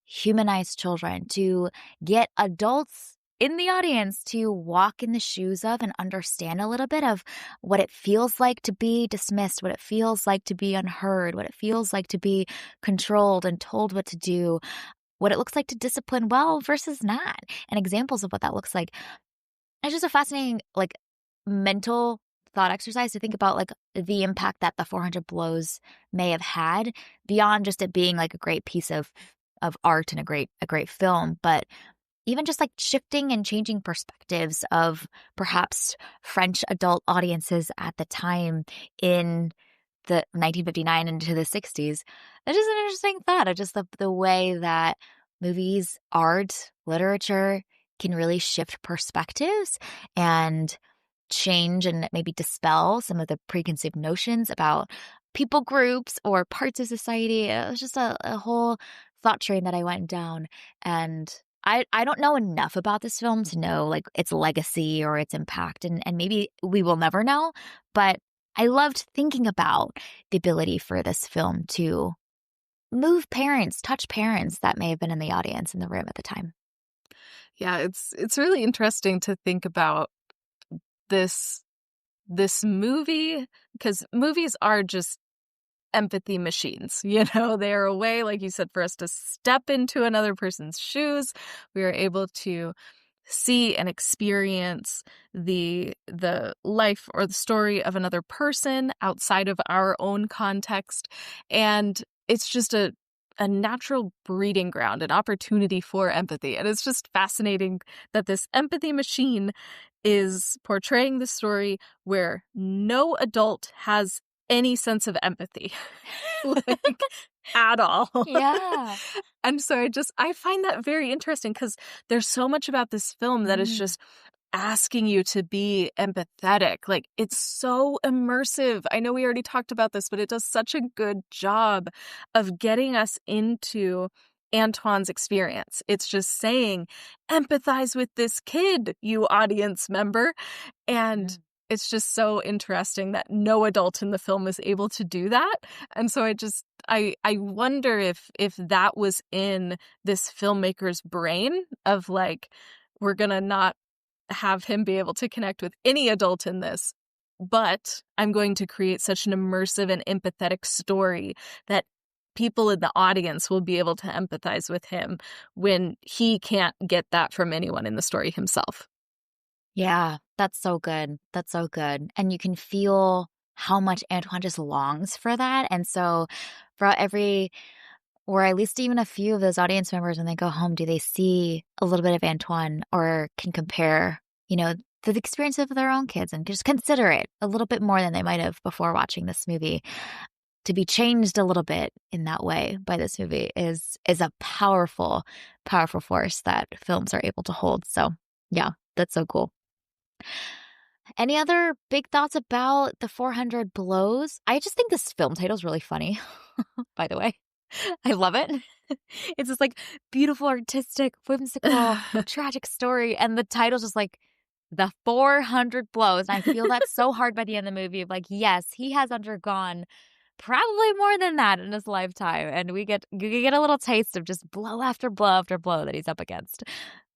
humanize children, to get adults in the audience to walk in the shoes of and understand a little bit of what it feels like to be dismissed, what it feels like to be unheard, what it feels like to be controlled and told what to do, what it looks like to discipline well versus not, and examples of what that looks like. It's just a fascinating, like, mental thought exercise to think about, like, the impact that the 400 Blows may have had beyond just it being, like, a great piece of art and a great film, but even just, like, shifting and changing perspectives of perhaps French adult audiences at the time in the 1959 into the 60s. It's just an interesting thought of just the way that movies, art, literature can really shift perspectives and change and maybe dispel some of the preconceived notions about people groups or parts of society. It was just a whole thought train that I went down. And I don't know enough about this film to know like its legacy or its impact. And maybe we will never know. But I loved thinking about the ability for this film to move parents, touch parents that may have been in the audience in the room at the time. Yeah, it's really interesting to think about this this movie, because movies are just empathy machines, you know, they're a way, like you said, for us to step into another person's shoes. We are able to see and experience the life or the story of another person outside of our own context. And it's just a natural breeding ground, an opportunity for empathy. And it's just fascinating that this empathy machine is portraying the story where no adult has any sense of empathy, like, at all. Yeah. And so I find that very interesting because there's so much about this film that is Mm. just asking you to be empathetic. Like, it's so immersive. I know we already talked about this, but it does such a good job of getting us into Antoine's experience. It's just saying, empathize with this kid, you audience member. And Mm. it's just so interesting that no adult in the film is able to do that. And so I wonder if that was in this filmmaker's brain of like, we're gonna not have him be able to connect with any adult in this, but I'm going to create such an immersive and empathetic story that people in the audience will be able to empathize with him when he can't get that from anyone in the story himself. Yeah, that's so good. That's so good. And you can feel how much Antoine just longs for that. And so for every or at least even a few of those audience members when they go home, do they see a little bit of Antoine or can compare, the experience of their own kids and just consider it a little bit more than they might have before watching this movie. To be changed a little bit in that way by this movie is a powerful, powerful force that films are able to hold. So yeah, that's so cool. Any other big thoughts about the 400 blows? I just think this film title is really funny, by the way. I love it. It's this like beautiful, artistic, whimsical, tragic story. And the title's just like the 400 blows. And I feel that so hard by the end of the movie of like, yes, he has undergone probably more than that in his lifetime. And you get a little taste of just blow after blow after blow that he's up against.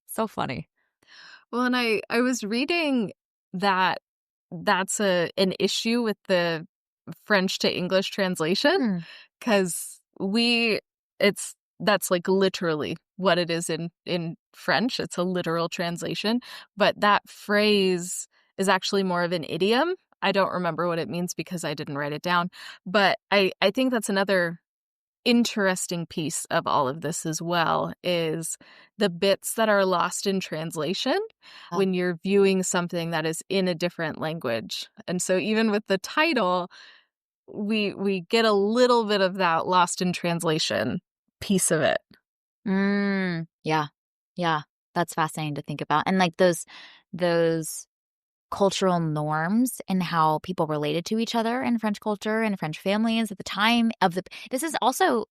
So funny. Well, and I was reading that that's an issue with the French to English translation Hmm. because that's like literally what it is in French. It's a literal translation, but that phrase is actually more of an idiom. I don't remember what it means because I didn't write it down, but I think that's another interesting piece of all of this as well is the bits that are lost in translation Oh. when you're viewing something that is in a different language. And so even with the title, we get a little bit of that lost in translation piece of it. Yeah. Yeah. That's fascinating to think about. And like those cultural norms and how people related to each other in French culture and French families at the time of the this is also,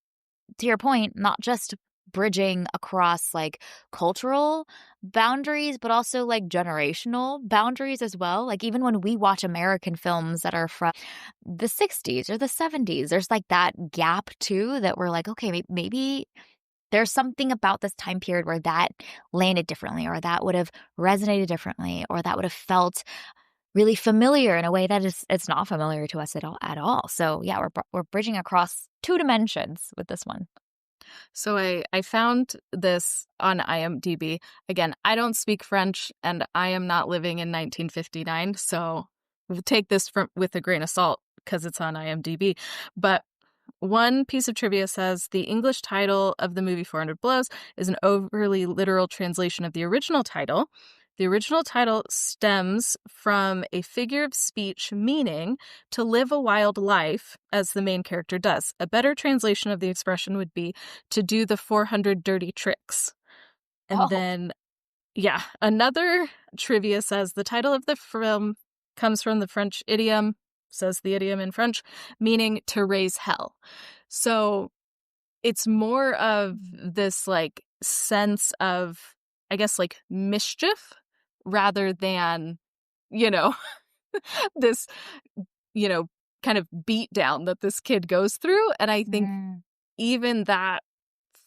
to your point, not just bridging across like cultural boundaries, but also like generational boundaries as well. Like even when we watch American films that are from the 60s or the 70s, there's like that gap too that we're like, okay, maybe there's something about this time period where that landed differently or that would have resonated differently or that would have felt really familiar in a way that it's not familiar to us at all. So yeah, we're bridging across two dimensions with this one. So I found this on IMDb. Again, I don't speak French and I am not living in 1959, so we'll take this with a grain of salt because it's on IMDb. But one piece of trivia says the English title of the movie 400 Blows is an overly literal translation of the original title. The original title stems from a figure of speech meaning to live a wild life, as the main character does. A better translation of the expression would be to do the 400 dirty tricks. And Oh. then, yeah, another trivia says the title of the film comes from the French idiom, says the idiom in French, meaning to raise hell. So it's more of this like sense of, I guess, like mischief rather than, you know, this, you know, kind of beat down that this kid goes through. And I think even that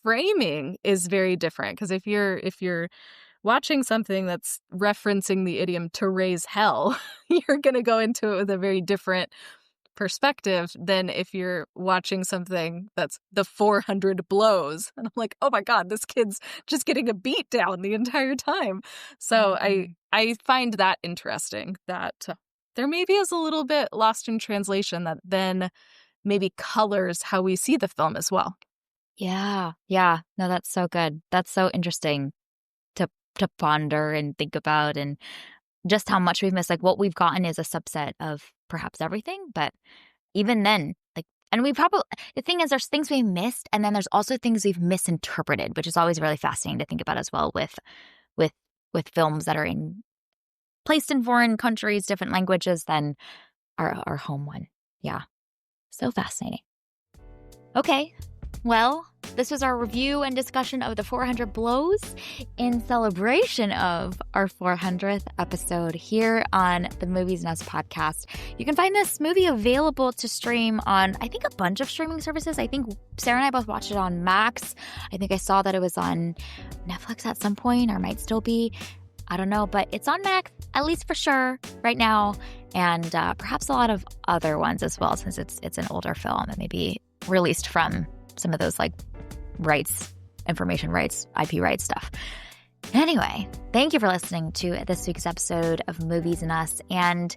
framing is very different because if you're watching something that's referencing the idiom to raise hell, you're going to go into it with a very different perspective than if you're watching something that's the 400 blows. And I'm like, oh my God, this kid's just getting a beat down the entire time. So I find that interesting, that there maybe is a little bit lost in translation that then maybe colors how we see the film as well. Yeah. Yeah. No, that's so good. That's so interesting to ponder and think about, and just how much we've missed. Like, what we've gotten is a subset of perhaps everything, but even then, like, and we probably, the thing is, there's things we missed, and then there's also things we've misinterpreted, which is always really fascinating to think about as well with films that are placed in foreign countries, different languages than our home one. Yeah. So fascinating. Okay. Well, this was our review and discussion of the 400 Blows in celebration of our 400th episode here on the Movies and Us podcast. You can find this movie available to stream on, I think, a bunch of streaming services. I think Sarah and I both watched it on Max. I think I saw that it was on Netflix at some point, or might still be. I don't know, but it's on Max, at least for sure, right now, and perhaps a lot of other ones as well, since it's an older film that may be released from some of those, like, information rights, IP rights stuff. Anyway, thank you for listening to this week's episode of Movies and Us. And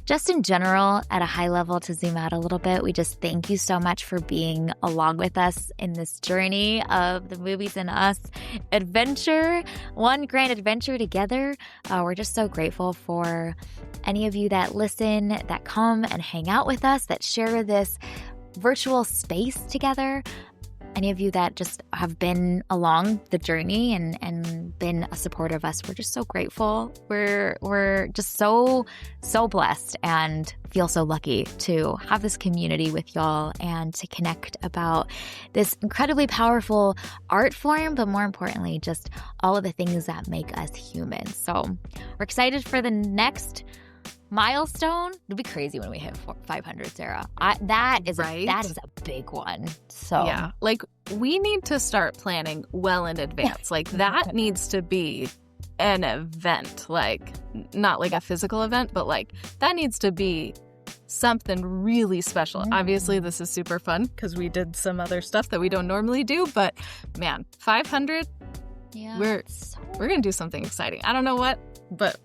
just in general, at a high level, to zoom out a little bit, we just thank you so much for being along with us in this journey of the Movies and Us adventure, one grand adventure together. We're just so grateful for any of you that listen, that come and hang out with us, that share this virtual space together. Any of you that just have been along the journey and been a supporter of us, we're just so grateful. We're just so blessed and feel so lucky to have this community with y'all and to connect about this incredibly powerful art form, but more importantly, just all of the things that make us human. So we're excited for the next milestone. It'll be crazy when we hit 500, Sarah. That is a big one. So yeah, like, we need to start planning well in advance. Like, that needs to be an event, like, not like a physical event, but like, that needs to be something really special. Obviously, this is super fun because we did some other stuff that we don't normally do, but man, 500, we're gonna do something exciting. I don't know what, but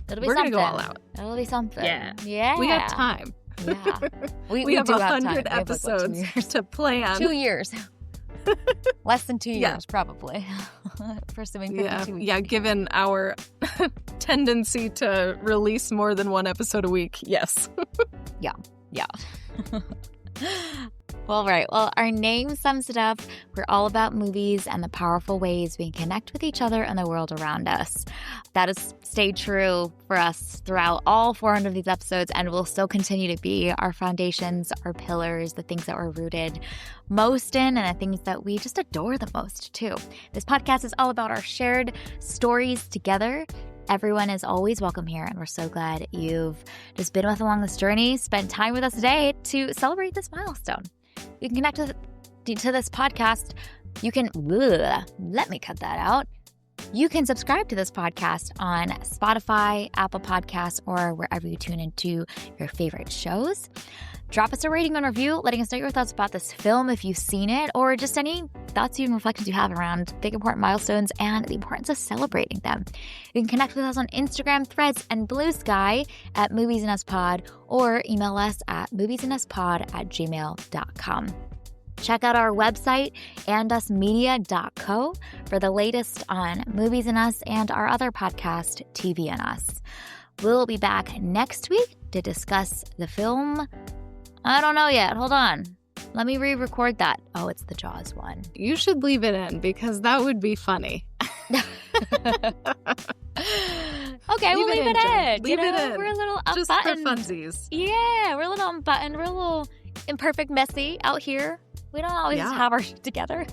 we're going to go all out. It'll be something. Yeah. We have time. Yeah. We have 100 episodes to plan. 2 years. Less than 2 years, probably. Pursuing 52 weeks. Yeah, given our tendency to release more than one episode a week, yes. Yeah. Well, right. Well, our name sums it up. We're all about movies and the powerful ways we can connect with each other and the world around us. That has stayed true for us throughout all 400 of these episodes, and will still continue to be our foundations, our pillars, the things that we're rooted most in, and the things that we just adore the most, too. This podcast is all about our shared stories together. Everyone is always welcome here, and we're so glad you've just been with us along this journey, spent time with us today to celebrate this milestone. You can connect to this podcast. You can, let me cut that out. You can subscribe to this podcast on Spotify, Apple Podcasts, or wherever you tune into your favorite shows. Drop us a rating and review, letting us know your thoughts about this film if you've seen it, or just any thoughts and reflections you have around big important milestones and the importance of celebrating them. You can connect with us on Instagram, Threads, and Blue Sky at Movies and Us Pod, or email us at moviesanduspod@gmail.com. Check out our website, andusmedia.co, for the latest on Movies and Us and our other podcast, TV and Us. We'll be back next week to discuss the film. I don't know yet. Hold on. Let me re-record that. Oh, it's the Jaws one. You should leave it in, because that would be funny. Okay, we'll leave it in. Leave it in. We're a little unbuttoned. Just for funsies. Yeah, we're a little unbuttoned. We're a little imperfect, messy out here. We don't always have our shit together.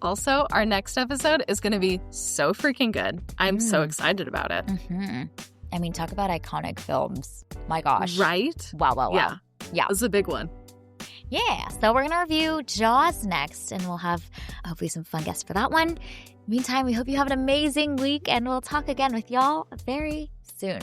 Also, our next episode is going to be so freaking good. I'm so excited about it. Mm-hmm. I mean, talk about iconic films. My gosh. Right? Wow. Yeah. It's a big one. Yeah, so we're going to review Jaws next, and we'll have hopefully some fun guests for that one. Meantime, we hope you have an amazing week, and we'll talk again with y'all very soon.